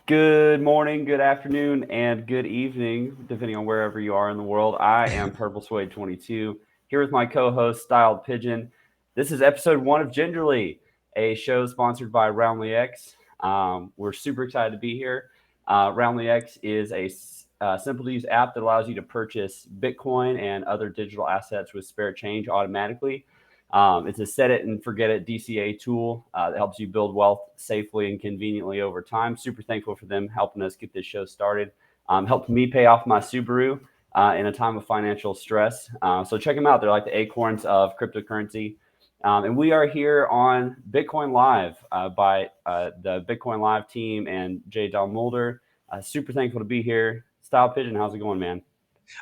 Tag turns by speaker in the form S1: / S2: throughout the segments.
S1: Good morning, good afternoon, and good evening, depending on wherever you are in the world. I am Purple Suede 22 here with my co-host Styled Pigeon. This is episode 1 of Gingerly, a show sponsored by Roundly X. We're super excited to be here. Roundly X is a simple to use app that allows you to purchase Bitcoin and other digital assets with spare change automatically. It's a set it and forget it DCA tool that helps you build wealth safely and conveniently over time. Super thankful for them helping us get this show started. Helped me pay off my Subaru in a time of financial stress. So check them out. They're like the acorns of cryptocurrency. And we are here on Bitcoin Live by the Bitcoin Live team and Jay Del Mulder. Super thankful to be here. Style Pigeon, how's it going, man?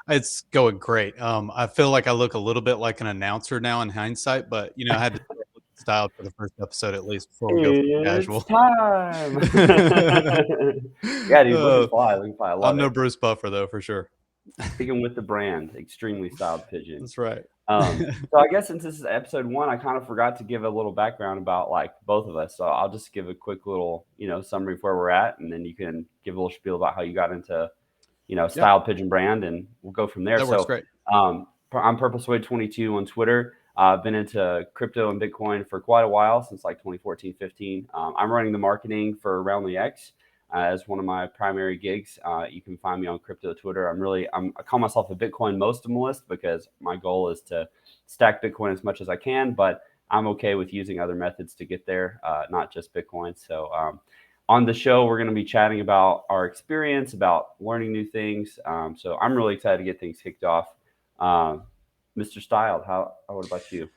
S2: It's going great. I feel like I look a little bit like an announcer now in hindsight, but I had to look styled for the first episode at least before we go for
S1: It's
S2: casual.
S1: time. Yeah, dude,
S2: uh,
S1: looking fly. I
S2: I'm
S1: love
S2: no
S1: it.
S2: Bruce Buffer though, for sure.
S1: Sticking with the brand, extremely styled pigeon.
S2: That's right.
S1: So I guess since this is episode 1, I kind of forgot to give a little background about like both of us. So I'll just give a quick little, summary of where we're at, and then you can give a little spiel about how you got into,
S2: Yeah,
S1: styled pigeon brand, and we'll go from there.
S2: that works
S1: So
S2: great.
S1: I'm Purple Suede 22 on Twitter. I've been into crypto and Bitcoin for quite a while, since like 2014, 15. I'm running the marketing for Roundly X as one of my primary gigs. You can find me on crypto Twitter. I call myself a Bitcoin minimalist because my goal is to stack Bitcoin as much as I can, but I'm okay with using other methods to get there, not just Bitcoin. So on the show, we're going to be chatting about our experience, about learning new things. So I'm really excited to get things kicked off. Mr. Styled, what about you?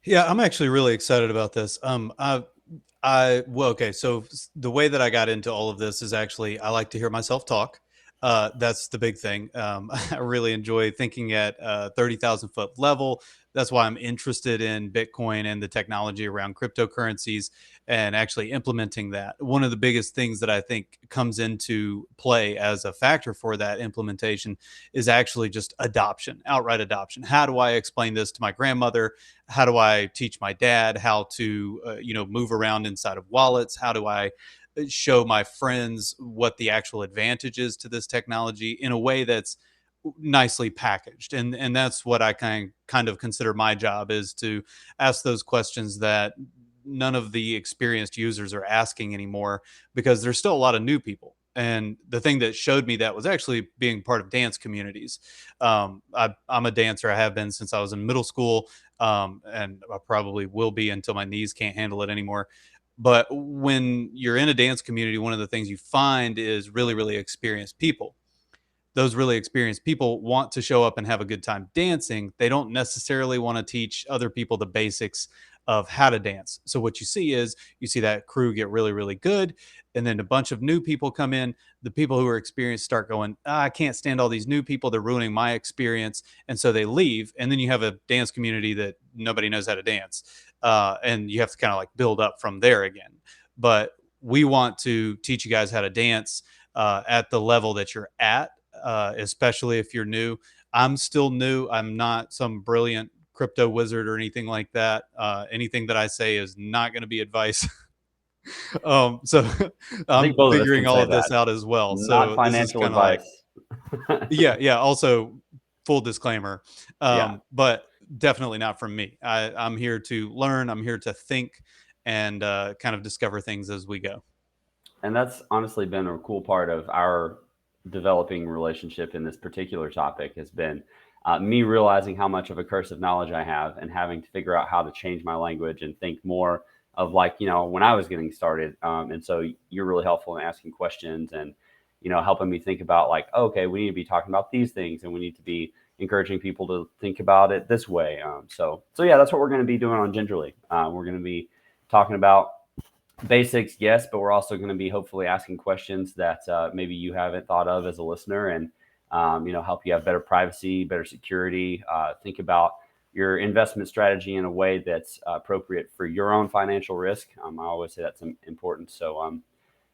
S2: Yeah, I'm actually really excited about this. Well, okay. So the way that I got into all of this is actually I like to hear myself talk. That's the big thing. I really enjoy thinking at 30,000 foot level. That's why I'm interested in Bitcoin and the technology around cryptocurrencies and actually implementing that. One of the biggest things that I think comes into play as a factor for that implementation is actually just adoption, outright adoption. How do I explain this to my grandmother? How do I teach my dad how to move around inside of wallets? How do I show my friends what the actual advantage is to this technology in a way that's nicely packaged? And that's what I kind of consider my job, is to ask those questions that none of the experienced users are asking anymore, because there's still a lot of new people. And the thing that showed me that was actually being part of dance communities. I'm a dancer. I have been since I was in middle school, and I probably will be until my knees can't handle it anymore. But when you're in a dance community, one of the things you find is really, really experienced people. Those really experienced people want to show up and have a good time dancing. They don't necessarily want to teach other people the basics of how to dance. So what you see is you see that crew get really, really good, and then a bunch of new people come in. The people who are experienced start going, I can't stand all these new people. They're ruining my experience. And so they leave. And then you have a dance community that nobody knows how to dance. And you have to kind of like build up from there again. But we want to teach you guys how to dance at the level that you're at, especially if you're new. I'm still new. I'm not some brilliant crypto wizard or anything like that. Anything that I say is not going to be advice. So
S1: I think
S2: I'm
S1: both of us
S2: figuring
S1: can
S2: all
S1: say
S2: of this
S1: that.
S2: out as well.
S1: Not
S2: So this is
S1: financial
S2: kind of like,
S1: advice.
S2: yeah. Also, full disclaimer,
S1: Yeah.
S2: but definitely not from me. I'm here to learn. I'm here to think and kind of discover things as we go.
S1: And that's honestly been a cool part of our developing relationship in this particular topic has been me realizing how much of a curse of knowledge I have and having to figure out how to change my language and think more of like, when I was getting started. And so you're really helpful in asking questions and, helping me think about like, okay, we need to be talking about these things and we need to be encouraging people to think about it this way. So yeah, that's what we're going to be doing on Gingerly. We're going to be talking about basics, yes, but we're also going to be hopefully asking questions that maybe you haven't thought of as a listener, and help you have better privacy, better security. Think about your investment strategy in a way that's appropriate for your own financial risk. I always say that's important. So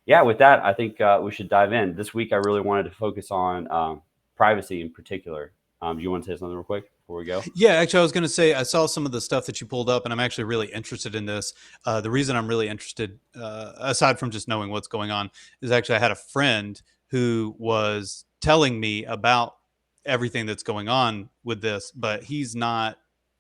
S1: yeah, with that, I think we should dive in. This week, I really wanted to focus on privacy in particular. Do you want to say something real quick? before we go?
S2: Yeah, actually, I was going to say I saw some of the stuff that you pulled up, and I'm actually really interested in this. The reason I'm really interested, aside from just knowing what's going on, is actually I had a friend who was telling me about everything that's going on with this, but he's not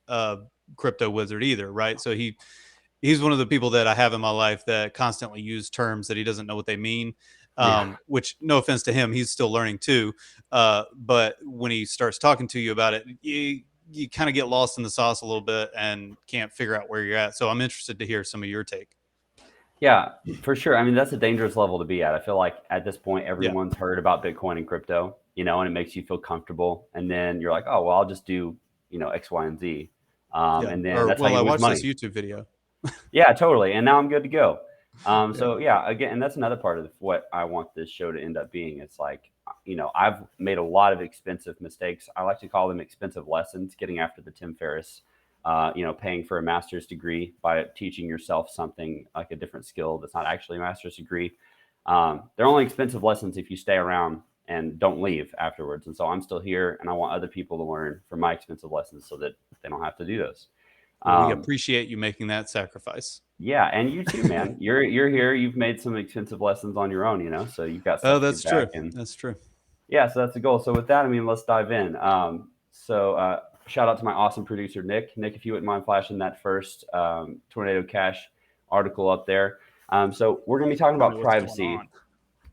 S2: a crypto wizard either, right? So he's one of the people that I have in my life that constantly use terms that he doesn't know what they mean.
S1: Yeah.
S2: Which, no offense to him, he's still learning too. But when he starts talking to you about it, you kind of get lost in the sauce a little bit and can't figure out where you're at. So I'm interested to hear some of your take.
S1: Yeah, for sure. I mean, that's a dangerous level to be at. I feel like at this point,
S2: Yeah,
S1: everyone's heard about Bitcoin and crypto, and it makes you feel comfortable. And then you're like, oh, well, I'll just do, X, Y, and Z.
S2: yeah.
S1: And then
S2: Or
S1: that's how
S2: well,
S1: you
S2: I
S1: lose
S2: watched this
S1: money.
S2: YouTube video.
S1: Yeah, totally. And now I'm good to go.
S2: Yeah,
S1: So yeah, again, and that's another part of what I want this show to end up being. It's like, I've made a lot of expensive mistakes. I like to call them expensive lessons, getting after the Tim Ferriss, paying for a master's degree by teaching yourself something like a different skill that's not actually a master's degree. They're only expensive lessons if you stay around and don't leave afterwards. And so I'm still here, and I want other people to learn from my expensive lessons so that they don't have to do those.
S2: well, we
S1: Um,
S2: appreciate you making that sacrifice.
S1: yeah, and you too, man. You're here. You've made some expensive lessons on your own, so you've got
S2: Oh,
S1: stuff to
S2: that's
S1: give back.
S2: true.
S1: And
S2: That's true.
S1: yeah, so that's the goal. So with that, I mean, let's dive in. Shout out to my awesome producer, Nick. Nick, if you wouldn't mind flashing that first Tornado Cash article up there. So we're going to be talking
S2: Tell me
S1: about
S2: what's going
S1: privacy
S2: on.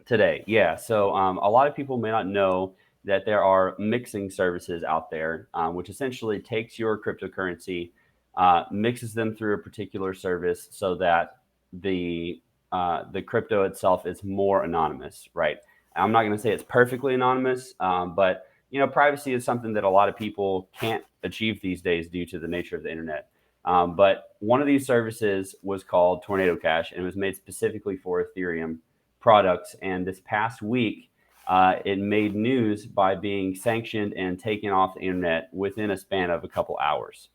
S1: today. Yeah. So a lot of people may not know that there are mixing services out there, which essentially takes your cryptocurrency, mixes them through a particular service so that the crypto itself is more anonymous, right? I'm not going to say it's perfectly anonymous, but privacy is something that a lot of people can't achieve these days due to the nature of the internet. But one of these services was called Tornado Cash, and it was made specifically for Ethereum products. And this past week, it made news by being sanctioned and taken off the internet within a span of a couple hours.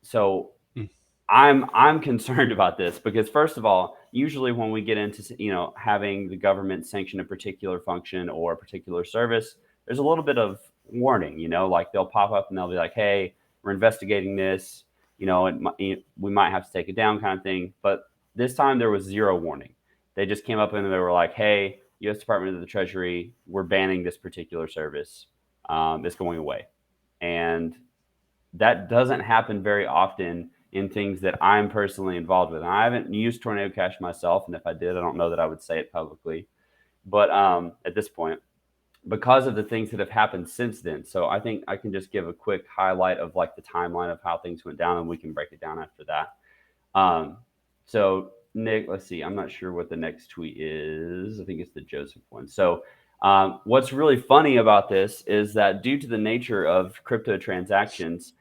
S1: So
S2: Hmm.
S1: I'm concerned about this because first of all, usually when we get into having the government sanction a particular function or a particular service, there's a little bit of warning. Like they'll pop up and they'll be like, "Hey, we're investigating this. We might have to take it down," kind of thing. But this time there was zero warning. They just came up and they were like, "Hey, U.S. Department of the Treasury, we're banning this particular service. It's going away," and that doesn't happen very often in things that I'm personally involved with. And I haven't used Tornado Cash myself, and if I did, I don't know that I would say it publicly. But at this point, because of the things that have happened since then, so I think I can just give a quick highlight of like the timeline of how things went down, and we can break it down after that. So Nick, let's see. I'm not sure what the next tweet is. I think it's the Joseph one. So what's really funny about this is that due to the nature of crypto transactions,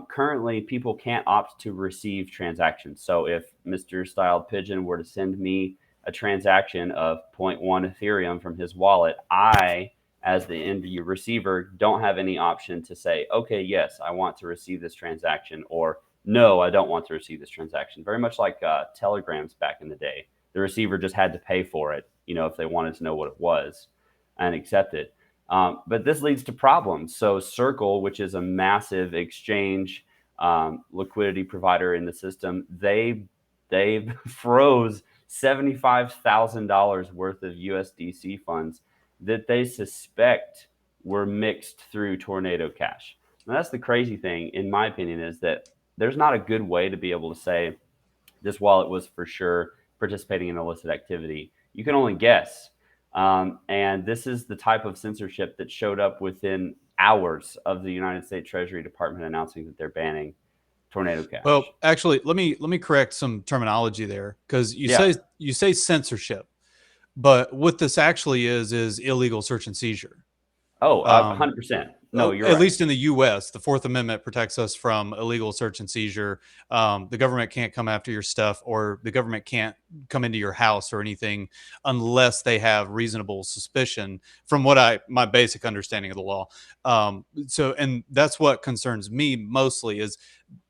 S1: currently people can't opt to receive transactions. So if Mr. Styled Pigeon were to send me a transaction of zero point 0.1 Ethereum from his wallet, I, as the end receiver, don't have any option to say, okay, yes, I want to receive this transaction, or no, I don't want to receive this transaction. Very much like telegrams back in the day. The receiver just had to pay for it, if they wanted to know what it was and accept it. But this leads to problems. So Circle, which is a massive exchange liquidity provider in the system, they froze $75,000 worth of USDC funds that they suspect were mixed through Tornado Cash. Now, that's the crazy thing, in my opinion, is that there's not a good way to be able to say this wallet was for sure participating in illicit activity. You can only guess. And this is the type of censorship that showed up within hours of the United States Treasury Department announcing that they're banning Tornado Cash.
S2: Well, actually, let me correct some terminology there because you
S1: Yeah.
S2: say censorship, but what this actually is illegal search and seizure.
S1: Oh,
S2: Um,
S1: 100%. No, you're
S2: at
S1: right.
S2: least in the U.S., the Fourth Amendment protects us from illegal search and seizure. The government can't come after your stuff, or the government can't come into your house or anything unless they have reasonable suspicion. From my basic understanding of the law. And that's what concerns me mostly is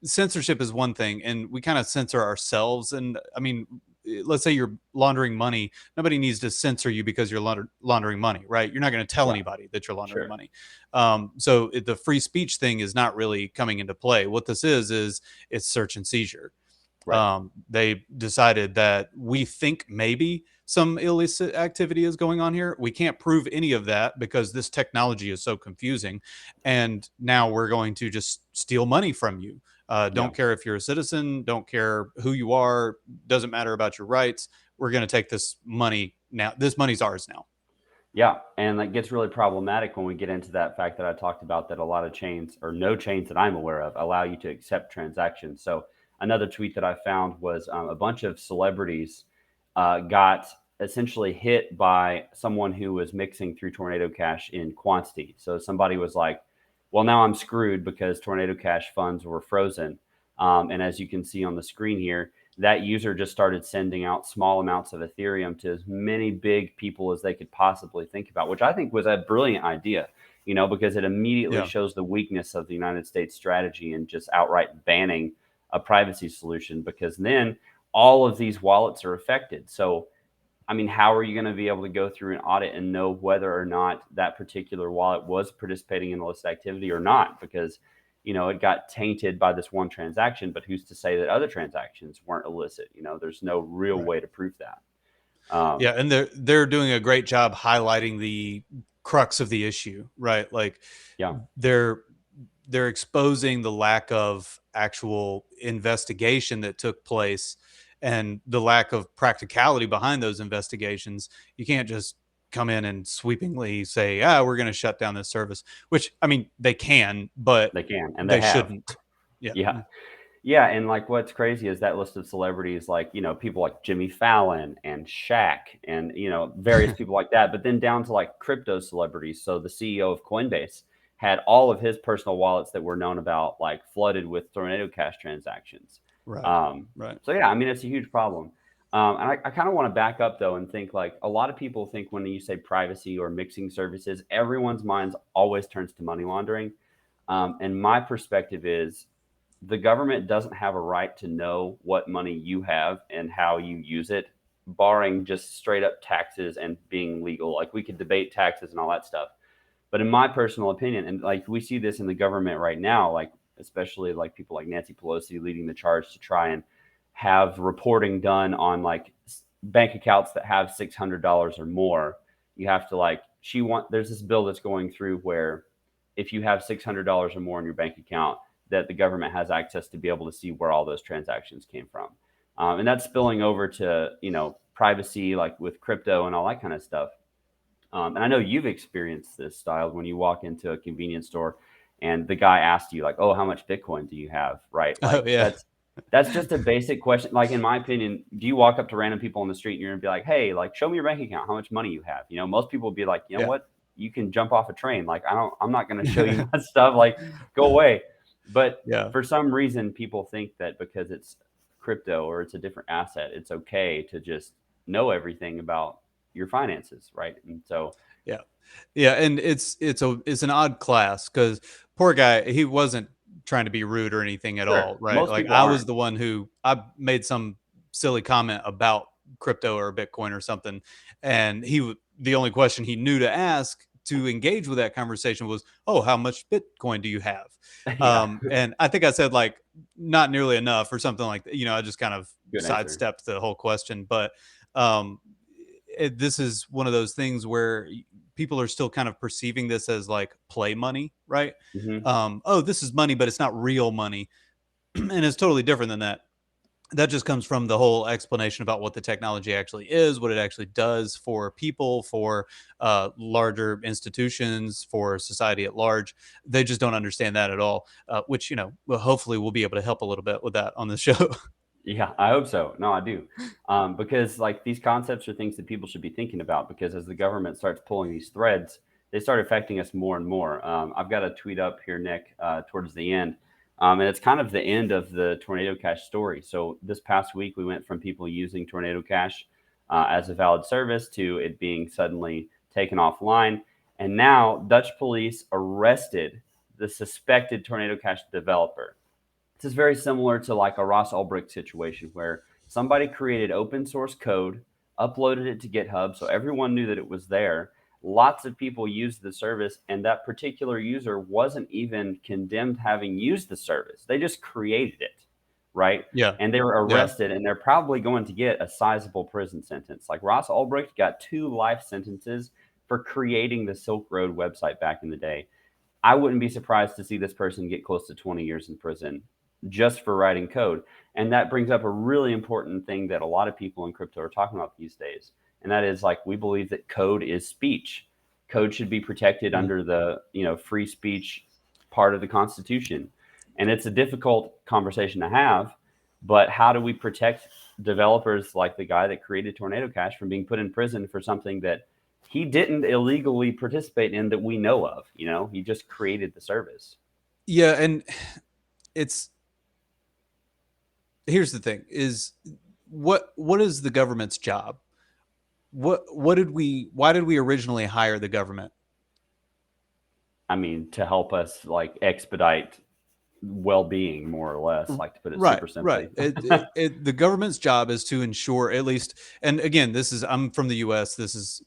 S2: censorship is one thing, and we kind of censor ourselves. And I mean, let's say you're laundering money, nobody needs to censor you because you're laundering money, right? You're not going to tell anybody that you're laundering money. So the free speech thing is not really coming into play. What this is it's search and seizure. They decided that we think maybe some illicit activity is going on here. We can't prove any of that because this technology is so confusing. And now we're going to just steal money from you. Don't care if you're a citizen, don't care who you are, doesn't matter about your rights. We're going to take this money now. This money's ours now.
S1: Yeah, and that gets really problematic when we get into that fact that I talked about, that a lot of chains, or no chains that I'm aware of, allow you to accept transactions. So another tweet that I found was a bunch of celebrities got essentially hit by someone who was mixing through Tornado Cash in quantity. So somebody was like, well, now I'm screwed because Tornado Cash funds were frozen. And as you can see on the screen here, that user just started sending out small amounts of Ethereum to as many big people as they could possibly think about, which I think was a brilliant idea, because it immediately shows the weakness of the United States strategy in just outright banning a privacy solution, because then all of these wallets are affected. So, I mean, how are you going to be able to go through an audit and know whether or not that particular wallet was participating in illicit activity or not? Because it got tainted by this one transaction, but who's to say that other transactions weren't illicit? There's no real way to prove that.
S2: And they're doing a great job highlighting the crux of the issue, right? Like, they're exposing the lack of actual investigation that took place and the lack of practicality behind those investigations. You can't just come in and sweepingly say, we're going to shut down this service, which, I mean, they can, but
S1: they can, and
S2: they shouldn't.
S1: Yeah. And like, what's crazy is that list of celebrities, like, people like Jimmy Fallon and Shaq and, various people like that, but then down to like crypto celebrities. So the CEO of Coinbase had all of his personal wallets that were known about, like, flooded with Tornado Cash transactions. So yeah, I mean, it's a huge problem. And I kind of want to back up though and think, like, a lot of people think when you say privacy or mixing services, everyone's minds always turns to money laundering. And my perspective is the government doesn't have a right to know what money you have and how you use it, barring just straight up taxes and being legal. Like, we could debate taxes and all that stuff. But in my personal opinion, and like we see this in the government right now, like especially like people like Nancy Pelosi leading the charge to try and have reporting done on like bank accounts that have $600 or more. You have to there's this bill that's going through where if you have $600 or more in your bank account, that the government has access to be able to see where all those transactions came from. And that's spilling over to, privacy, like with crypto and all that kind of stuff. And I know you've experienced this, Style, when you walk into a convenience store and the guy asks you, like, oh, how much Bitcoin do you have? Right. Like, that's just a basic question. Like, in my opinion, do you walk up to random people on the street and you're gonna be like, hey, like, show me your bank account, how much money you have? Most people would be like, you know what? You can jump off a train. Like, I'm not going to show you my stuff. Like, go away. But for some reason, people think that because it's crypto or it's a different asset, it's okay to just know everything about your finances, right? And so
S2: and it's an odd class because poor guy, he wasn't trying to be rude or anything at all, right?
S1: Most
S2: like,
S1: people
S2: I
S1: aren't.
S2: was the one who I made some silly comment about crypto or Bitcoin or something, and the only question he knew to ask to engage with that conversation was, oh, how much Bitcoin do you have? And I think I said, like, not nearly enough or something like that. I just kind of sidestepped the whole question. But this is one of those things where people are still kind of perceiving this as like play money, right? Oh, this is money, but it's not real money. And it's totally different than that. That just comes from the whole explanation about what the technology actually is, what it actually does for people, for larger institutions, for society at large. They just don't understand that at all, which, hopefully we'll be able to help a little bit with that on the show.
S1: Yeah, I hope so. No, I do. Because like these concepts are things that people should be thinking about, because as the government starts pulling these threads, they start affecting us more and more. I've got a tweet up here, Nick, towards the end. And it's kind of the end of the Tornado Cash story. So this past week, we went from people using Tornado Cash as a valid service to it being suddenly taken offline. And now Dutch police arrested the suspected Tornado Cash developer. This is very similar to like a Ross Ulbricht situation where Somebody created open source code, uploaded it to GitHub so everyone knew that it was there. Lots of people used the service, and that particular user wasn't even condemned having used the service. They just created it, right?
S2: Yeah.
S1: And they were
S2: Yeah.
S1: arrested, and they're probably going to get a sizable prison sentence. Like Ross Ulbricht got 2 life sentences for creating the Silk Road website back in the day. I wouldn't be surprised to see this person get close to 20 years in prison just for writing code. And that brings up a really important thing that a lot of people in crypto are talking about these days. And that is, like, we believe that code is speech. Code should be protected under the, free speech part of the Constitution. And it's a difficult conversation to have, but how do we protect developers like the guy that created Tornado Cash from being put in prison for something that he didn't illegally participate in that we know of? He just created the service.
S2: Yeah. And here's the thing is what is the government's job? Why did we originally hire the government?
S1: I mean, to help us like expedite well-being, more or less, like, to put it super simply.
S2: Right. The government's job is to ensure, at least, and again, I'm from the US. This is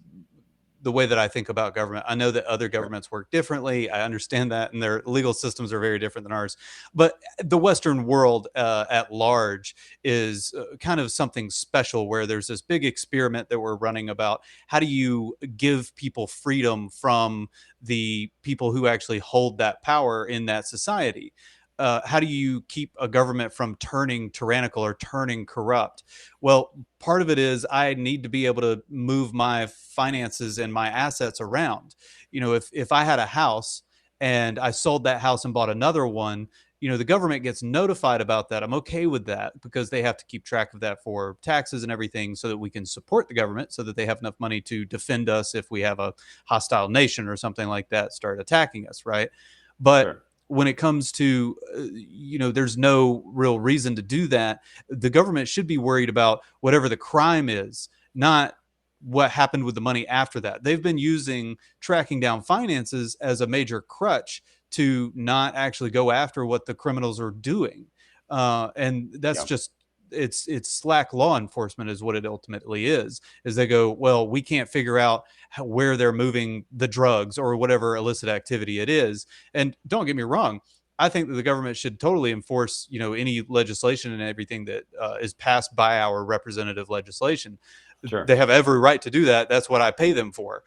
S2: the way that I think about government. I know that other governments work differently. I understand that, and their legal systems are very different than ours. But the Western world at large is kind of something special, where there's this big experiment that we're running about how do you give people freedom from the people who actually hold that power in that society. How do you keep a government from turning tyrannical or turning corrupt? Well, part of it is I need to be able to move my finances and my assets around. If I had a house and I sold that house and bought another one, the government gets notified about that. I'm okay with that because they have to keep track of that for taxes and everything so that we can support the government so that they have enough money to defend us if we have a hostile nation or something like that start attacking us, right? But
S1: Sure.
S2: When it comes to, there's no real reason to do that. The government should be worried about whatever the crime is, not what happened with the money after that. They've been using tracking down finances as a major crutch to not actually go after what the criminals are doing. And that's just, it's slack law enforcement is what it ultimately is they go, well, we can't figure out where they're moving the drugs or whatever illicit activity it is. And don't get me wrong, I think that the government should totally enforce, any legislation and everything that is passed by our representative legislation. Sure. They have every right to do that. That's what I pay them for.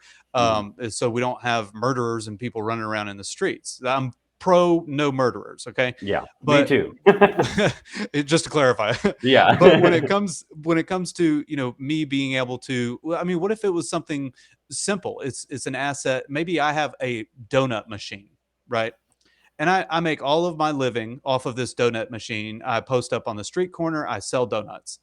S2: So we don't have murderers and people running around in the streets. I'm pro no murderers. Okay.
S1: Yeah.
S2: But
S1: me too.
S2: Just to clarify.
S1: Yeah.
S2: But when it comes to, me being able to, I mean, what if it was something simple? It's an asset. Maybe I have a donut machine, right? And I make all of my living off of this donut machine. I post up on the street corner. I sell donuts.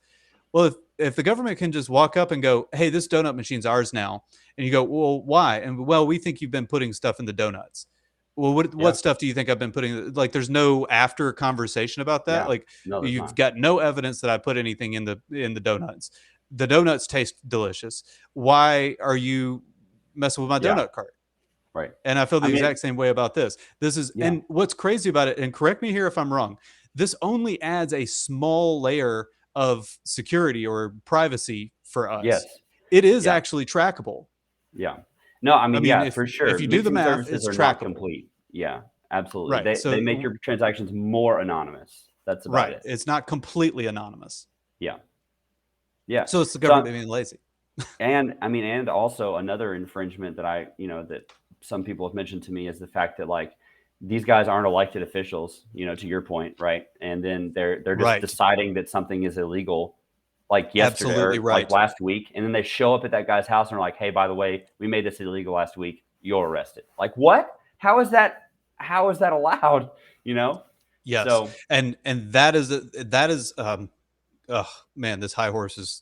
S2: Well, if the government can just walk up and go, hey, this donut machine's ours now. And you go, well, why? And well, we think you've been putting stuff in the donuts. Well, what stuff do you think I've been putting? Like, there's no after conversation about that. Like,
S1: no,
S2: you've got no evidence that I put anything in the donuts. The donuts taste delicious. Why are you messing with my donut cart?
S1: Right.
S2: And I feel the exact same way about this. This is, and what's crazy about it, and correct me here if I'm wrong, this only adds a small layer of security or privacy for us.
S1: Yes.
S2: It is actually trackable.
S1: Yeah. No, I mean,
S2: for
S1: sure.
S2: If you do the math, it's trackable.
S1: Not complete. Yeah, absolutely. Right. They make your transactions more anonymous. That's about it.
S2: It's not completely anonymous.
S1: Yeah. Yeah.
S2: So it's the government being lazy.
S1: And I mean, and also another infringement that that some people have mentioned to me is the fact that, like, these guys aren't elected officials, to your point, right? And then they're just deciding that something is illegal, like yesterday or like last week, and then they show up at that guy's house and are like, "Hey, by the way, we made this illegal last week. You're arrested." Like, what? How is that allowed?
S2: Yes. So, and that is oh man, this high horse is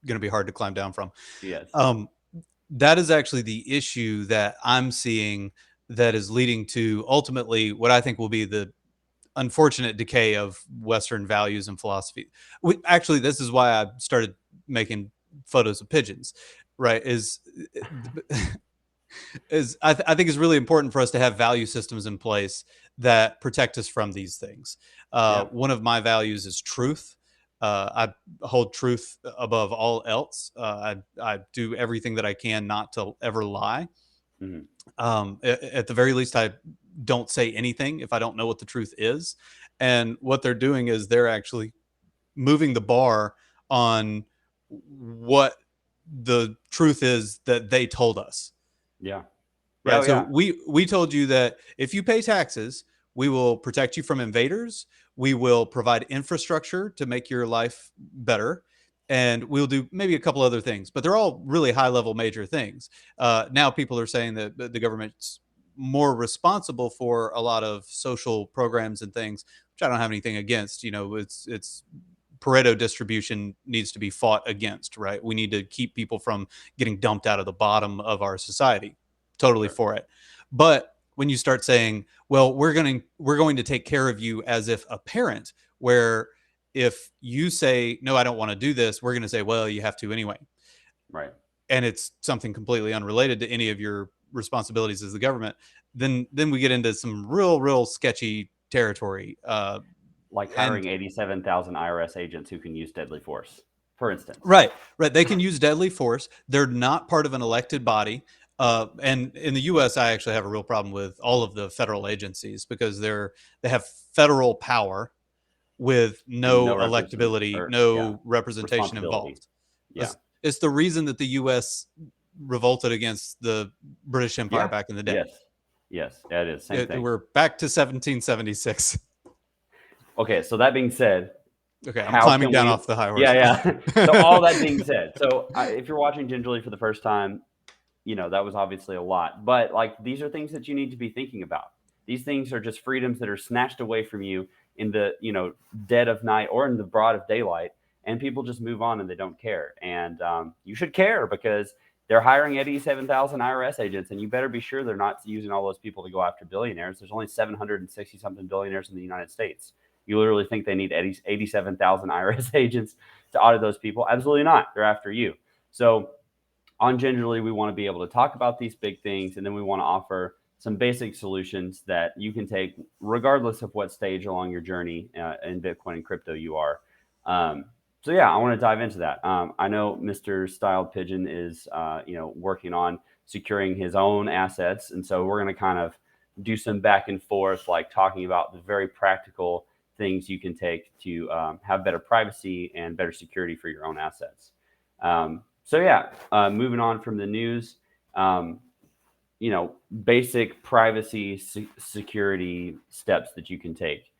S2: going to be hard to climb down from.
S1: Yes.
S2: That is actually the issue that I'm seeing that is leading to ultimately what I think will be the unfortunate decay of Western values and philosophy. Actually, this is why I started making photos of pigeons, right? I think it's really important for us to have value systems in place that protect us from these things. One of my values is truth. I hold truth above all else. I do everything that I can not to ever lie.
S1: Mhm.
S2: At the very least, I don't say anything if I don't know what the truth is. And what they're doing is they're actually moving the bar on what the truth is that they told us.
S1: Yeah. Yeah.
S2: Right.
S1: Oh,
S2: So
S1: yeah.
S2: we told you that if you pay taxes, we will protect you from invaders. We will provide infrastructure to make your life better. And we'll do maybe a couple other things, but they're all really high level major things. Now people are saying that the government's more responsible for a lot of social programs and things, which I don't have anything against. You know, it's Pareto distribution needs to be fought against, right? We need to keep people from getting dumped out of the bottom of our society. Totally
S1: Sure.
S2: for it. But when you start saying, well, we're going to take care of you as if a parent, where if you say, no, I don't want to do this, we're going to say, well, you have to anyway.
S1: Right.
S2: And it's something completely unrelated to any of your responsibilities as the government, then we get into some real sketchy territory.
S1: Like
S2: And
S1: hiring 87,000 IRS agents who can use deadly force, for instance.
S2: right, right. They can use deadly force. They're not part of an elected body. And in the U.S., I actually have a real problem with all of the federal agencies because they have federal power with no
S1: No represent
S2: electability,
S1: or yeah,
S2: no representation
S1: responsibility.
S2: involved.
S1: Yeah.
S2: It's the reason that the U.S. revolted against the British Empire
S1: Yeah.
S2: back in the day.
S1: Yes. Yes. Yeah, it is. Same thing.
S2: We're back to 1776.
S1: Okay. So that being said,
S2: Okay, I'm
S1: how
S2: climbing
S1: can
S2: down
S1: we?
S2: off the high horse
S1: Yeah.
S2: now.
S1: Yeah. So all that being said, so if you're watching Gingerly for the first time, that was obviously a lot. But like these are things that you need to be thinking about. These things are just freedoms that are snatched away from you in the dead of night or in the broad of daylight, and people just move on and they don't care. And you should care because they're hiring 87,000 IRS agents, and you better be sure they're not using all those people to go after billionaires. There's only 760 something billionaires in the United States. You literally think they need 87,000 IRS agents to audit those people? Absolutely not. They're after you. So on Gingerly, we want to be able to talk about these big things, and then we want to offer some basic solutions that you can take regardless of what stage along your journey in Bitcoin and crypto you are. So yeah, I want to dive into that. I know Mr. Styled Pigeon is working on securing his own assets, and so we're going to kind of do some back and forth, like talking about the very practical things you can take to have better privacy and better security for your own assets. So yeah, moving on from the news, basic privacy security steps that you can take.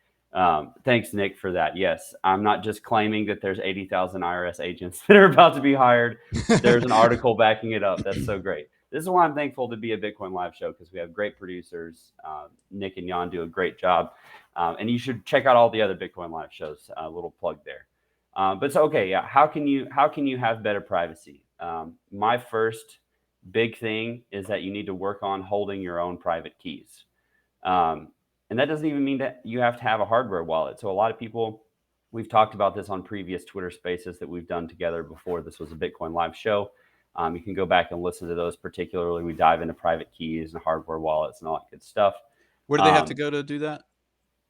S1: Thanks, Nick, for that. Yes, I'm not just claiming that there's 80,000 IRS agents that are about to be hired. There's an article backing it up. That's so great. This is why I'm thankful to be a Bitcoin Live show, because we have great producers. Nick and Jan do a great job. And you should check out all the other Bitcoin Live shows. A little plug there. But so, okay, yeah. How can you have better privacy? My first big thing is that you need to work on holding your own private keys. And that doesn't even mean that you have to have a hardware wallet. So a lot of people, we've talked about this on previous Twitter spaces that we've done together before this was a Bitcoin Live show. You can go back and listen to those. Particularly, we dive into private keys and hardware wallets and all that good stuff.
S2: Where do they have to go to do that?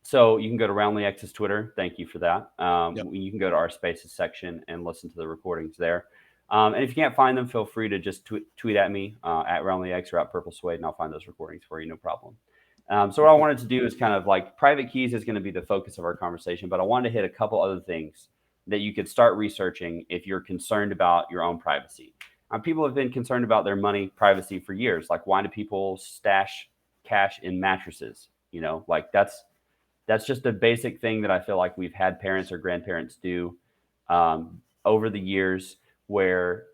S1: So you can go to RoundlyX's Twitter. Thank you for that.
S2: Yep.
S1: You can go to our spaces section and listen to the recordings there. And if you can't find them, feel free to just tweet at me at RoundlyX or at Purple Suede, and I'll find those recordings for you, no problem. So what I wanted to do is kind of like private keys is going to be the focus of our conversation, but I wanted to hit a couple other things that you could start researching if you're concerned about your own privacy. People have been concerned about their money privacy for years. Like, why do people stash cash in mattresses? Like that's just a basic thing that I feel like we've had parents or grandparents do over the years, where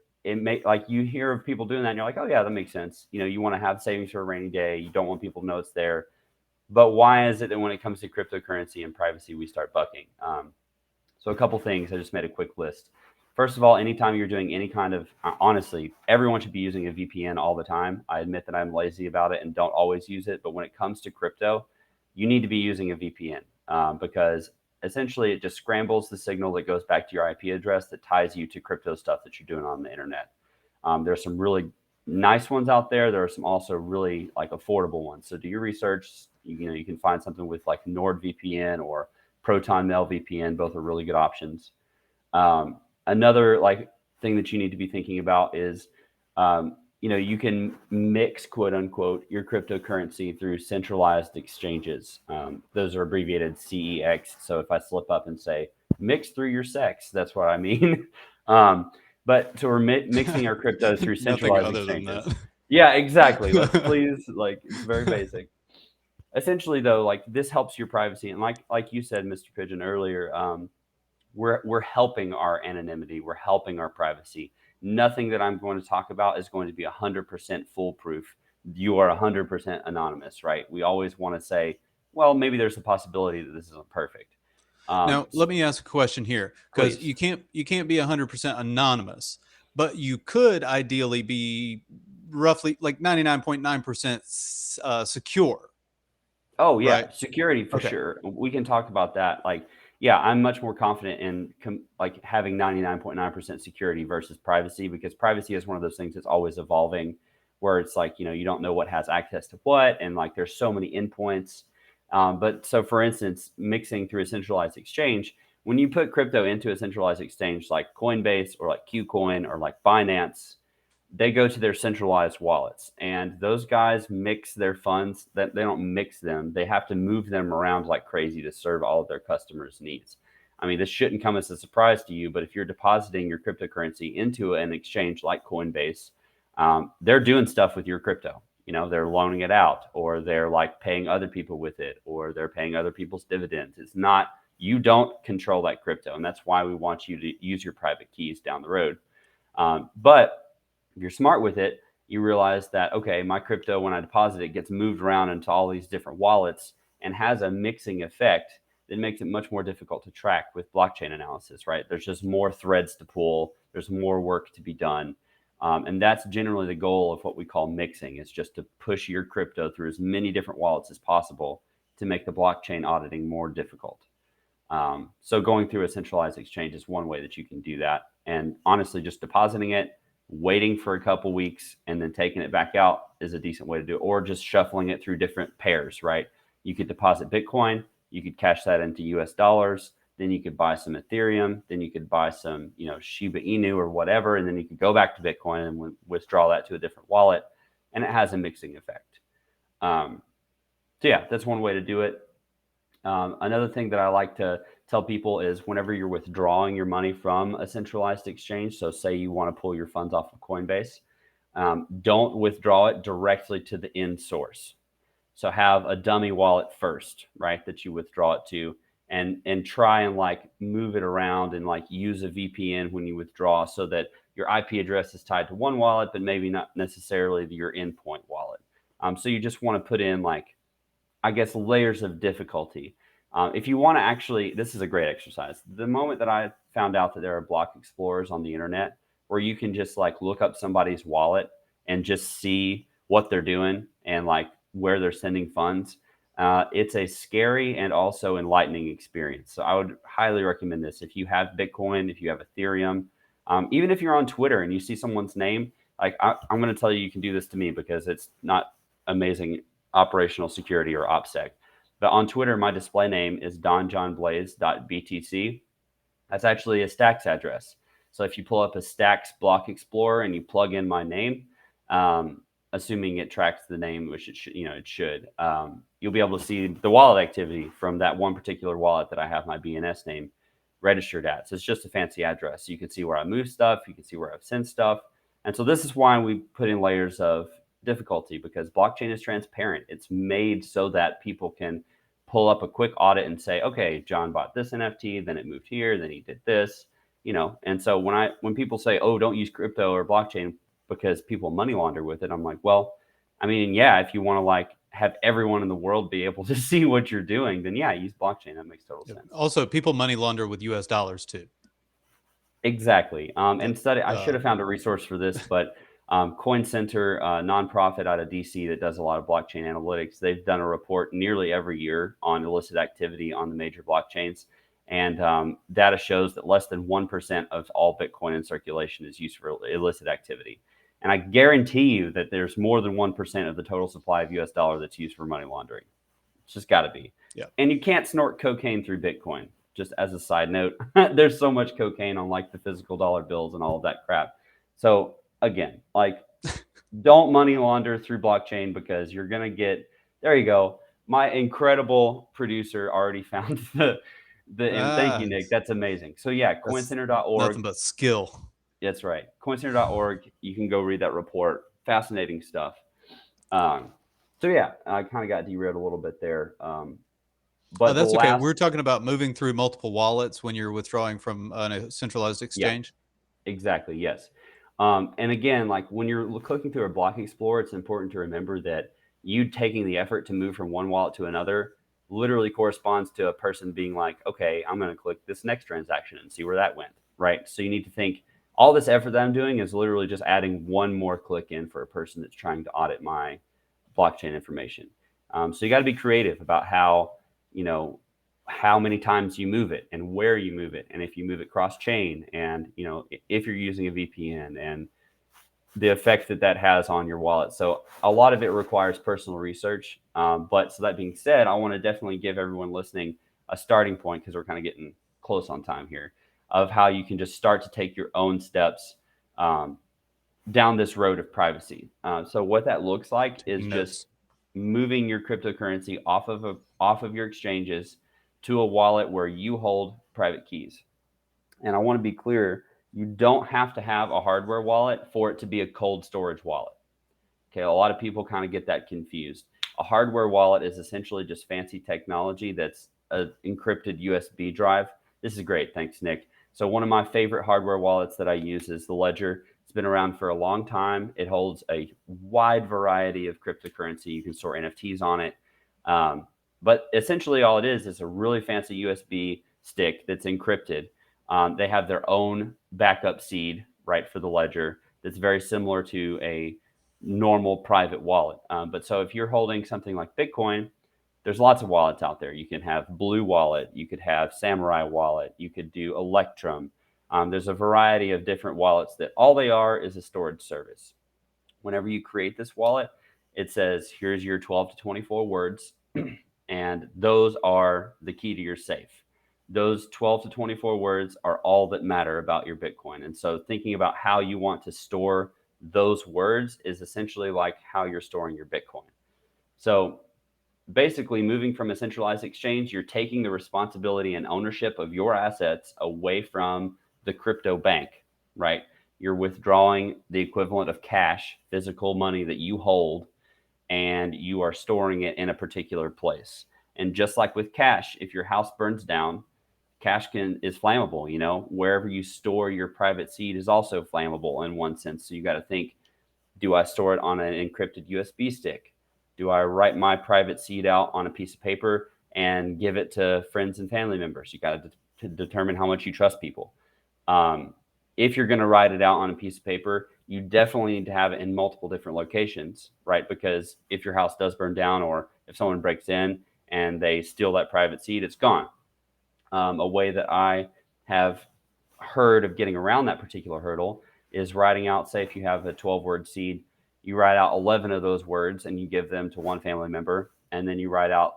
S1: like you hear of people doing that and you're like, oh yeah, that makes sense. You want to have savings for a rainy day. You don't want people to know it's there. But why is it that when it comes to cryptocurrency and privacy, we start bucking? So a couple things. I just made a quick list. First of all, anytime you're doing any kind of, honestly, everyone should be using a VPN all the time. I admit that I'm lazy about it and don't always use it. But when it comes to crypto, you need to be using a VPN because essentially it just scrambles the signal that goes back to your IP address that ties you to crypto stuff that you're doing on the internet. There's some really nice ones out there. There are some also really like affordable ones. So do your research. You can find something with like NordVPN or Proton Mail VPN. Both are really good options. Another like thing that you need to be thinking about is, you can mix, quote unquote, your cryptocurrency through centralized exchanges. Those are abbreviated CEX. So if I slip up and say mix through your sex, that's what I mean. But so we're mixing our crypto through
S2: Nothing
S1: centralized
S2: other than
S1: exchanges.
S2: that.
S1: Yeah, exactly. Let's please, like, it's very basic. Essentially, though, like this helps your privacy, and like you said, Mr. Pigeon earlier, we're helping our anonymity, we're helping our privacy. Nothing that I'm going to talk about is going to be 100% foolproof. You are 100% anonymous, right? We always want to say, well, maybe there's a possibility that this isn't perfect.
S2: Now, let me ask a question here, because
S1: Please.
S2: you can't be 100% anonymous, but you could ideally be roughly like 99.9% secure,
S1: Oh
S2: right?
S1: yeah, security for
S2: Okay.
S1: sure. We can talk about that. Like, yeah, I'm much more confident in like having 99.9% security versus privacy, because privacy is one of those things that's always evolving, where it's like, you don't know what has access to what, and like there's so many endpoints. But so, for instance, mixing through a centralized exchange, when you put crypto into a centralized exchange like Coinbase or like Qcoin or like Binance, they go to their centralized wallets, and those guys mix their funds. That they don't mix them, they have to move them around like crazy to serve all of their customers' needs. I mean, this shouldn't come as a surprise to you, but if you're depositing your cryptocurrency into an exchange like Coinbase, they're doing stuff with your crypto. They're loaning it out, or they're like paying other people with it, or they're paying other people's dividends. It's not, you don't control that crypto, and that's why we want you to use your private keys down the road. But if you're smart with it, you realize that, okay, my crypto, when I deposit it, gets moved around into all these different wallets and has a mixing effect that makes it much more difficult to track with blockchain analysis, right? There's just more threads to pull, there's more work to be done. And that's generally the goal of what we call mixing, is just to push your crypto through as many different wallets as possible to make the blockchain auditing more difficult. So going through a centralized exchange is one way that you can do that. And honestly, just depositing it, waiting for a couple weeks, and then taking it back out is a decent way to do it. Or just shuffling it through different pairs, right? You could deposit Bitcoin, you could cash that into US dollars, then you could buy some Ethereum, then you could buy some, Shiba Inu or whatever, and then you could go back to Bitcoin and withdraw that to a different wallet, and it has a mixing effect. So yeah, that's one way to do it. Another thing that I like to tell people is, whenever you're withdrawing your money from a centralized exchange, so say you want to pull your funds off of Coinbase, don't withdraw it directly to the end source. So have a dummy wallet first, right, that you withdraw it to, and try and like move it around and like use a VPN when you withdraw, so that your IP address is tied to one wallet, but maybe not necessarily your endpoint wallet. So you just want to put in, like, I guess, layers of difficulty. If you want to actually, this is a great exercise. The moment that I found out that there are block explorers on the internet where you can just like look up somebody's wallet and just see what they're doing and like where they're sending funds, it's a scary and also enlightening experience. So I would highly recommend this. If you have Bitcoin, if you have Ethereum, even if you're on Twitter and you see someone's name, like I'm going to tell you, you can do this to me because it's not amazing operational security or OPSEC. But on Twitter, my display name is donjohnblaze.btc. That's actually a Stacks address. So if you pull up a Stacks block explorer and you plug in my name, assuming it tracks the name, which it should, you'll be able to see the wallet activity from that one particular wallet that I have my BNS name registered at. So it's just a fancy address. So you can see where I move stuff, you can see where I've sent stuff. And so this is why we put in layers of difficulty, because blockchain is transparent. It's made so that people can pull up a quick audit and say, okay, John bought this NFT, then it moved here, then he did this, And so when people say, oh, don't use crypto or blockchain because people money launder with it, I'm like, well, I mean, yeah, if you want to like have everyone in the world be able to see what you're doing, then yeah, use blockchain. That makes total sense.
S2: Also, people money launder with US dollars too.
S1: Exactly.
S2: Yep.
S1: I should have found a resource for this, but Coin Center, a nonprofit out of DC that does a lot of blockchain analytics, they've done a report nearly every year on illicit activity on the major blockchains. And data shows that less than 1% of all Bitcoin in circulation is used for illicit activity. And I guarantee you that there's more than 1% of the total supply of US dollar that's used for money laundering. It's just got to be.
S2: Yeah.
S1: And you can't snort cocaine through Bitcoin. just as a side note, there's so much cocaine on like the physical dollar bills and all of that crap. So again, like don't money launder through blockchain because you're going to get, there you go. My incredible producer already found thank you, Nick. That's amazing. So yeah,
S2: That's
S1: coincenter.org.
S2: nothing but skill.
S1: That's right. Coincenter.org. You can go read that report. Fascinating stuff. Um, so yeah, I kind of got derailed a little bit there.
S2: Oh,
S1: But the
S2: that's okay.
S1: last,
S2: We're talking about moving through multiple wallets when you're withdrawing from a centralized
S1: yeah,
S2: exchange.
S1: exactly. Yes. And again, like when you're clicking through a block explorer, it's important to remember that you taking the effort to move from one wallet to another literally corresponds to a person being like, okay, I'm going to click this next transaction and see where that went. Right. So you need to think all this effort that I'm doing is literally just adding one more click in for a person that's trying to audit my blockchain information. So you got to be creative about how, you know, how many times you move it and where you move it, and if you move it cross chain, and you know if you're using a VPN, and the effect that that has on your wallet. So a lot of it requires personal research. But so that being said, I want to definitely give everyone listening a starting point, because we're kind of getting close on time here, of how you can just start to take your own steps um, down this road of privacy. So what that looks like is
S2: Taking
S1: just
S2: notes.
S1: moving your cryptocurrency off of your exchanges to a wallet where you hold private keys. And I want to be clear, you don't have to have a hardware wallet for it to be a cold storage wallet. Okay, a lot of people kind of get that confused. A hardware wallet is essentially just fancy technology that's an encrypted USB drive. This is great. Thanks, Nick. So, one of my favorite hardware wallets that I use is the Ledger. It's been around for a long time. It holds a wide variety of cryptocurrency. You can store NFTs on it. But essentially, all it is a really fancy USB stick that's encrypted. They have their own backup seed, right, for the Ledger that's very similar to a normal private wallet. But so if you're holding something like Bitcoin, there's lots of wallets out there. You can have Blue Wallet, you could have Samurai Wallet, you could do Electrum. There's a variety of different wallets that all they are is a storage service. Whenever you create this wallet, it says, here's your 12 to 24 words, and those are the key to your safe. Those 12 to 24 words are all that matter about your Bitcoin. And so thinking about how you want to store those words is essentially like how you're storing your Bitcoin. So basically, moving from a centralized exchange, you're taking the responsibility and ownership of your assets away from the crypto bank, right? You're withdrawing the equivalent of cash, physical money that you hold, and you are storing it in a particular place. And just like with cash, if your house burns down, cash is flammable. You know, wherever you store your private seed is also flammable in one sense. So you got to think, do I store it on an encrypted USB stick? Do I write my private seed out on a piece of paper and give it to friends and family members? You got to determine how much you trust people. If you're going to write it out on a piece of paper, you definitely need to have it in multiple different locations, right? Because if your house does burn down, or if someone breaks in and they steal that private seed, it's gone. A way that I have heard of getting around that particular hurdle is writing out, say, if you have a 12-word seed, you write out 11 of those words and you give them to one family member, and then you write out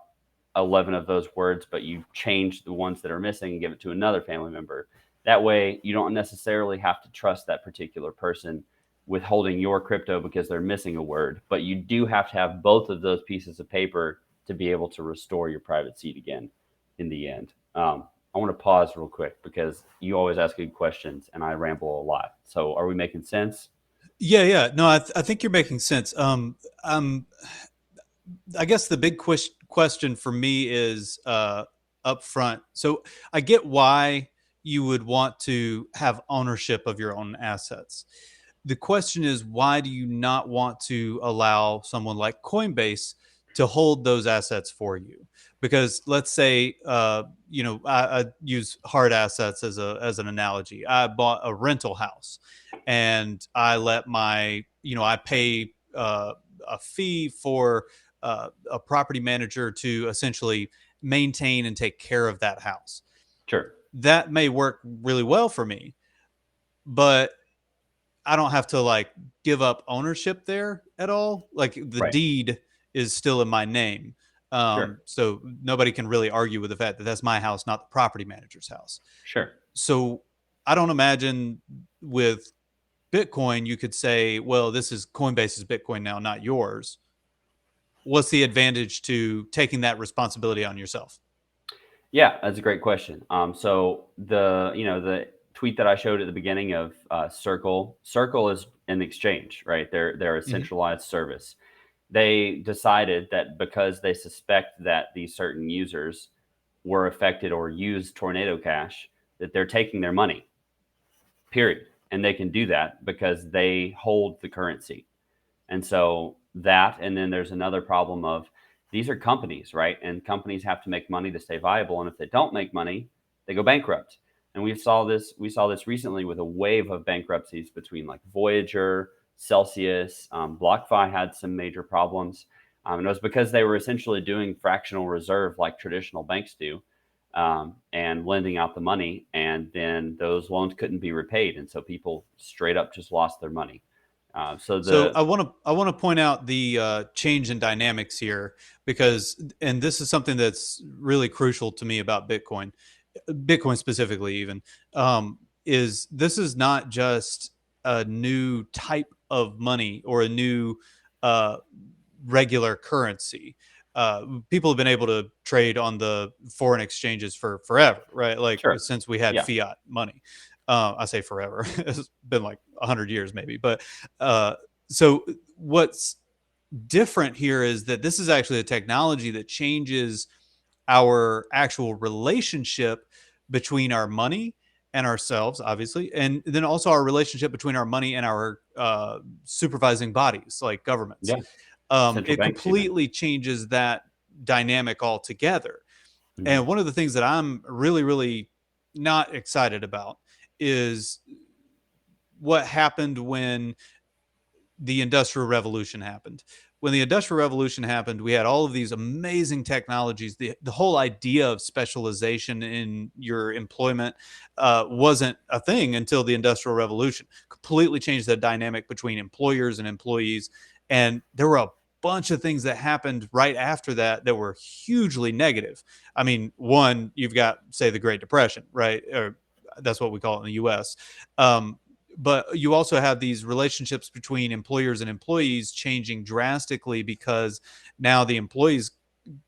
S1: 11 of those words, but you change the ones that are missing and give it to another family member. That way, you don't necessarily have to trust that particular person with holding your crypto because they're missing a word, but you do have to have both of those pieces of paper to be able to restore your private seed again in the end. I want to pause real quick because you always ask good questions and I ramble a lot. So are we making sense?
S2: Yeah. No, I think you're making sense. I guess the big question for me is up front. So I get why you would want to have ownership of your own assets. The question is, why do you not want to allow someone like Coinbase to hold those assets for you? Because let's say, I use hard assets as an analogy. I bought a rental house, and I let I pay a fee for a property manager to essentially maintain and take care of that house.
S1: Sure.
S2: That may work really well for me, but I don't have to like give up ownership there at all. Like the
S1: Right.
S2: deed is still in my name.
S1: Sure.
S2: So nobody can really argue with the fact that that's my house, not the property manager's house.
S1: Sure.
S2: So I don't imagine with Bitcoin, you could say, well, this is Coinbase's Bitcoin now, not yours. What's the advantage to taking that responsibility on yourself?
S1: Yeah, that's a great question. So the tweet that I showed at the beginning of Circle is an exchange, right? They're a
S2: Mm-hmm.
S1: centralized service. They decided that because they suspect that these certain users were affected or used Tornado Cash, that they're taking their money, period. And they can do that because they hold the currency. And so that, and then there's another problem of these are companies, right? And companies have to make money to stay viable. And if they don't make money, they go bankrupt. And we saw this recently with a wave of bankruptcies between like Voyager, Celsius, BlockFi had some major problems. And it was because they were essentially doing fractional reserve like traditional banks do, and lending out the money. And then those loans couldn't be repaid. And so people straight up just lost their money. So
S2: So
S1: the
S2: I want to point out the change in dynamics here because, and this is something that's really crucial to me about Bitcoin specifically, even is this is not just a new type of money or a new uh, regular currency. People have been able to trade on the foreign exchanges for forever, right? Like
S1: Sure.
S2: since we had
S1: Yeah.
S2: fiat money. I say forever; it's been like 100 years, maybe. But uh, so what's different here is that this is actually a technology that changes our actual relationship between our money and ourselves, obviously, and then also our relationship between our money and our supervising bodies, like governments.
S1: Yeah. Central
S2: It
S1: banks even.
S2: completely changes that dynamic altogether.
S1: Mhm.
S2: And one of the things that I'm really, really not excited about is what happened when the Industrial Revolution happened. When the Industrial Revolution happened, we had all of these amazing technologies. The whole idea of specialization in your employment wasn't a thing until the Industrial Revolution. Completely changed the dynamic between employers and employees. And there were a bunch of things that happened right after that that were hugely negative. I mean, one, you've got, say, the Great Depression, right? Or that's what we call it in the US. But you also have these relationships between employers and employees changing drastically because now the employees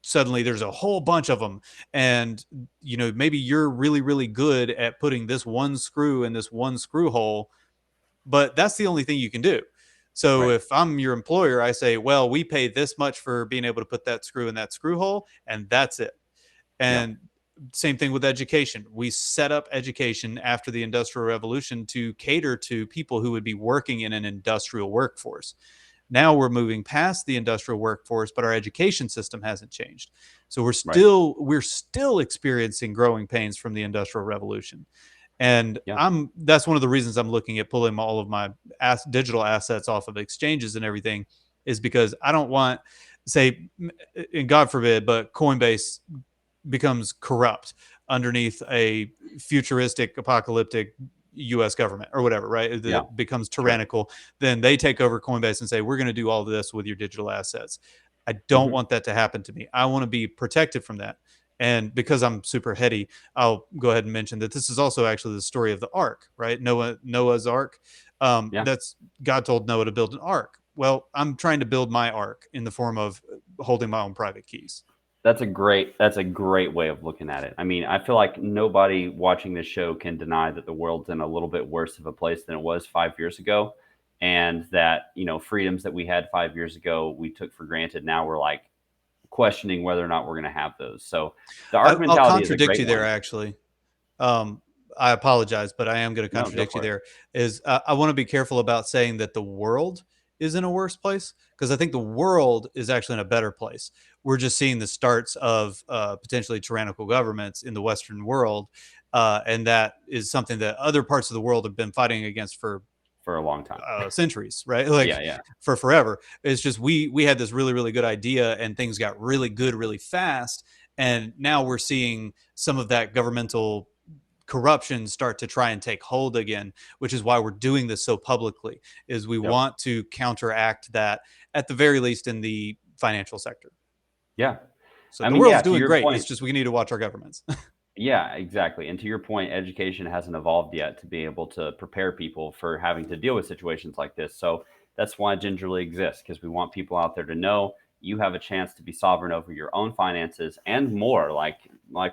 S2: suddenly there's a whole bunch of them, and maybe you're really, really good at putting this one screw in this one screw hole, but that's the only thing you can do. So
S1: Right.
S2: if I'm your employer, I say, well, we pay this much for being able to put that screw in that screw hole, and that's it.
S1: Yeah.
S2: And same thing with education. We set up education after the Industrial Revolution to cater to people who would be working in an industrial workforce. Now we're moving past the industrial workforce, but our education system hasn't changed. So we're
S1: Right.
S2: still experiencing growing pains from the Industrial Revolution. And
S1: Yeah.
S2: that's one of the reasons I'm looking at pulling all of my digital assets off of exchanges and everything, is because I don't want, say, and God forbid, but Coinbase becomes corrupt underneath a futuristic apocalyptic US government or whatever, right?
S1: Yeah.
S2: That becomes
S1: Sure.
S2: tyrannical. Then they take over Coinbase and say, we're going to do all of this with your digital assets. I don't
S1: Hmm.
S2: want that to happen to me. I want to be protected from that. And because I'm super heady, I'll go ahead and mention that this is also actually the story of the ark, right? Noah's ark.
S1: Yeah.
S2: That's God told Noah to build an ark. Well, I'm trying to build my ark in the form of holding my own private keys.
S1: That's a great way of looking at it. I mean, I feel like nobody watching this show can deny that the world's in a little bit worse of a place than it was 5 years ago, and that freedoms that we had 5 years ago we took for granted. Now we're like questioning whether or not we're going to have those. So the arc
S2: I'll
S1: mentality is a
S2: contradict
S1: great
S2: you there,
S1: one.
S2: actually. Um, I apologize, but I am going to
S1: No, go
S2: contradict you
S1: for it.
S2: there. Is I want to be careful about saying that the world is in a worse place, because I think the world is actually in a better place. We're just seeing the starts of potentially tyrannical governments in the Western world, and that is something that other parts of the world have been fighting against for
S1: For a long time.
S2: centuries, right?
S1: Yeah.
S2: Like
S1: Yeah.
S2: for forever. It's just we had this really, really good idea, and things got really good really fast, and now we're seeing some of that governmental corruption start to try and take hold again, which is why we're doing this so publicly. Is we
S1: Yep.
S2: want to counteract that at the very least in the financial sector.
S1: Yeah.
S2: So
S1: I
S2: the
S1: mean,
S2: world's
S1: yeah, to
S2: doing
S1: your
S2: great. It's
S1: point,
S2: just we need to watch our governments.
S1: yeah, exactly. And to your point, education hasn't evolved yet to be able to prepare people for having to deal with situations like this. So that's why Gingerly exists, because we want people out there to know you have a chance to be sovereign over your own finances and more. Like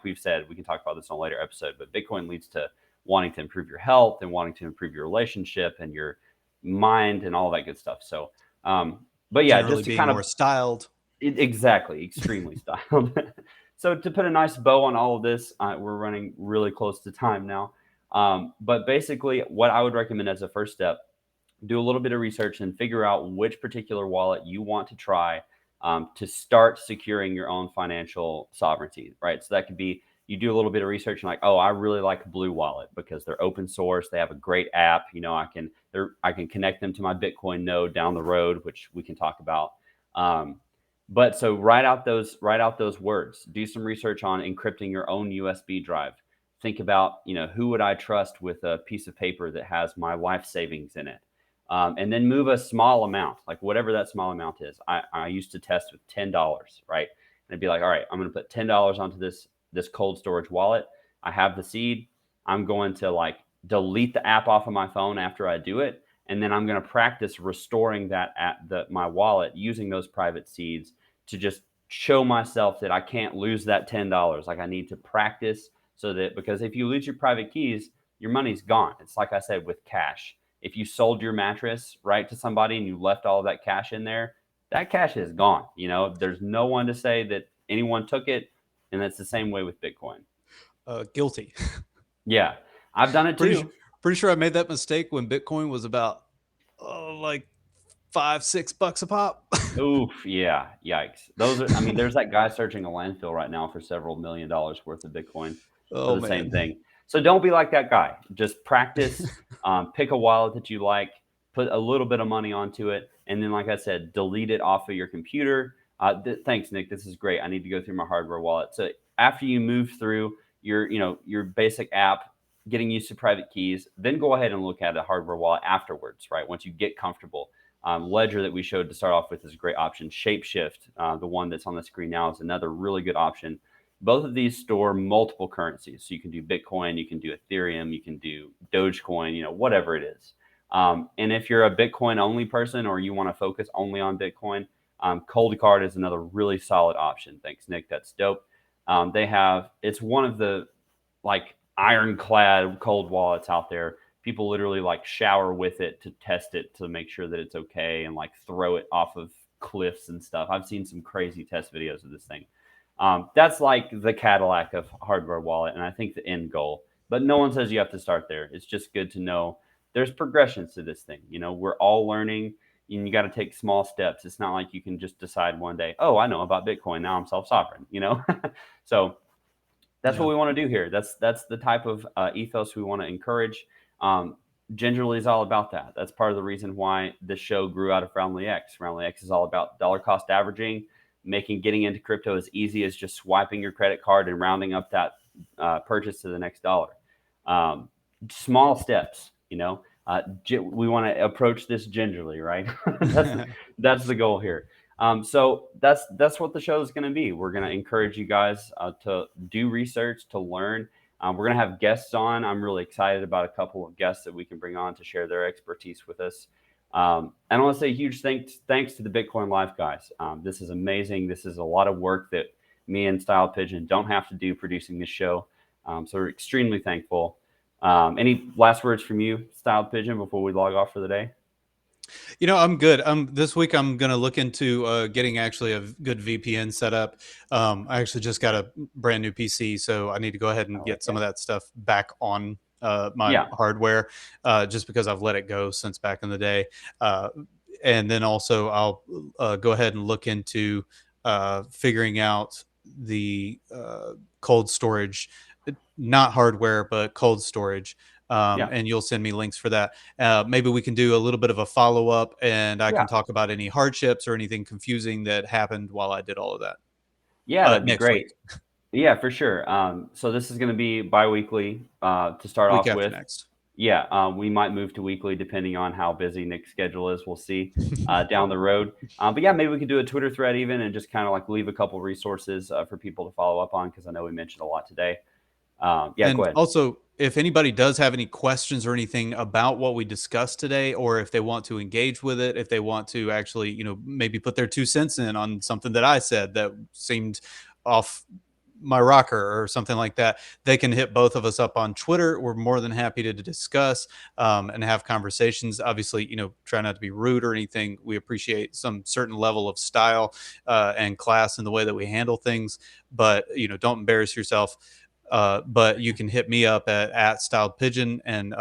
S1: we've said, we can talk about this on a later episode, but Bitcoin leads to wanting to improve your health and wanting to improve your relationship and your mind and all that good stuff. So, but yeah,
S2: Generally
S1: just to
S2: being
S1: kind of
S2: more styled.
S1: exactly, extremely styled. So to put a nice bow on all of this, we're running really close to time now. But basically, what I would recommend as a first step, do a little bit of research and figure out which particular wallet you want to try to start securing your own financial sovereignty, right? So that could be you do a little bit of research and like, oh, I really like Blue Wallet because they're open source. They have a great app. I can connect them to my Bitcoin node down the road, which we can talk about. But so write out those words. Do some research on encrypting your own USB drive. Think about, who would I trust with a piece of paper that has my life savings in it, and then move a small amount, like whatever that small amount is. I used to test with $10, right? And I'd be like, all right, I'm going to put $10 onto this cold storage wallet. I have the seed. I'm going to like delete the app off of my phone after I do it, and then I'm going to practice restoring that at my wallet using those private seeds to just show myself that I can't lose that $10. Like I need to practice so that, because if you lose your private keys, your money's gone. It's like I said with cash. If you sold your mattress right to somebody and you left all of that cash in there, that cash is gone. There's no one to say that anyone took it. And that's the same way with Bitcoin.
S2: Guilty.
S1: Yeah, I've done it
S2: pretty
S1: too.
S2: pretty sure I made that mistake when Bitcoin was about like $5-6 a pop.
S1: Oof, yeah, yikes. I mean, there's that guy searching a landfill right now for several $1 million worth of Bitcoin for
S2: Oh
S1: the same
S2: man.
S1: thing. So don't be like that guy. Just practice, pick a wallet that you like, put a little bit of money onto it, and then, like I said, delete it off of your computer. Thanks, Nick. This is great. I need to go through my hardware wallet. So after you move through your basic app, getting used to private keys, then go ahead and look at a hardware wallet afterwards, right? Once you get comfortable. Ledger that we showed to start off with is a great option. Shapeshift, the one that's on the screen now, is another really good option. Both of these store multiple currencies. So you can do Bitcoin, you can do Ethereum, you can do Dogecoin, whatever it is. And if you're a Bitcoin only person or you want to focus only on Bitcoin, Cold Card is another really solid option. Thanks, Nick. That's dope. It's one of the like ironclad cold wallets out there. People literally like shower with it to test it to make sure that it's okay and like throw it off of cliffs and stuff. I've seen some crazy test videos of this thing. That's like the Cadillac of hardware wallet, and I think the end goal. But no one says you have to start there. It's just good to know there's progressions to this thing. We're all learning, and you got to take small steps. It's not like you can just decide one day, oh, I know about Bitcoin, now I'm self-sovereign. So that's what
S2: Yeah.
S1: we want to do here. That's the type of ethos we want to encourage. Gingerly is all about that. That's part of the reason why this show grew out of Roundly X. Roundly X is all about dollar cost averaging, making getting into crypto as easy as just swiping your credit card and rounding up that purchase to the next dollar. Small steps, we want to approach this gingerly, right? that's the goal here. So that's what the show is going to be. We're going to encourage you guys to do research, to learn. We're going to have guests on. I'm really excited about a couple of guests that we can bring on to share their expertise with us. And I want to say a huge thanks to the Bitcoin Live guys. This is amazing. This is a lot of work that me and Style Pigeon don't have to do producing this show. So we're extremely thankful. Any last words from you, Style Pigeon, before we log off for the day?
S2: I'm good. This week I'm gonna look into getting actually a good VPN set up. I actually just got a brand new PC, so I need to go ahead and get some of that stuff back on my hardware, just because I've let it go since back in the day. And then also I'll go ahead and look into figuring out the cold storage, not hardware, but cold storage. And you'll send me links for that. Maybe we can do a little bit of a follow up, and I can talk about any hardships or anything confusing that happened while I did all of that.
S1: Yeah, that'd be
S2: Next
S1: great.
S2: week,
S1: Yeah, for sure. So this is going to be bi-weekly to start
S2: week
S1: off
S2: after
S1: with.
S2: next.
S1: Yeah, we might move to weekly depending on how busy Nick's schedule is. We'll see down the road. But yeah, maybe we could do a Twitter thread even and just kind of like leave a couple resources for people to follow up on because I know we mentioned a lot today. Yeah, go
S2: And
S1: ahead.
S2: also, if anybody does have any questions or anything about what we discussed today, or if they want to engage with it, if they want to actually, maybe put their 2 cents in on something that I said that seemed off my rocker or something like that, they can hit both of us up on Twitter. We're more than happy to discuss and have conversations. Obviously, try not to be rude or anything. We appreciate some certain level of style and class in the way that we handle things, but don't embarrass yourself. But you can hit me up at Styled Pigeon. And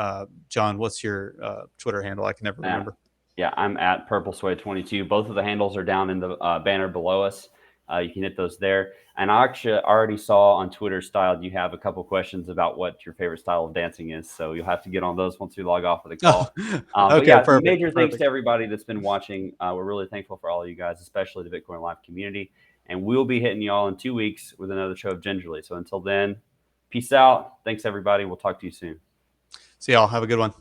S2: John, what's your Twitter handle? I can never remember.
S1: Yeah, I'm at PurpleSway22. Both of the handles are down in the banner below us. You can hit those there. And I actually already saw on Twitter, Styled, you have a couple questions about what your favorite style of dancing is. So you'll have to get on those once we log off of the call. But
S2: Okay,
S1: yeah,
S2: perfect.
S1: major thanks to everybody that's been watching. We're really thankful for all of you guys, especially the Bitcoin Live community. And we'll be hitting y'all in 2 weeks with another show of Gingerly. So until then, peace out. Thanks, everybody. We'll talk to you soon.
S2: See y'all. Have a good one.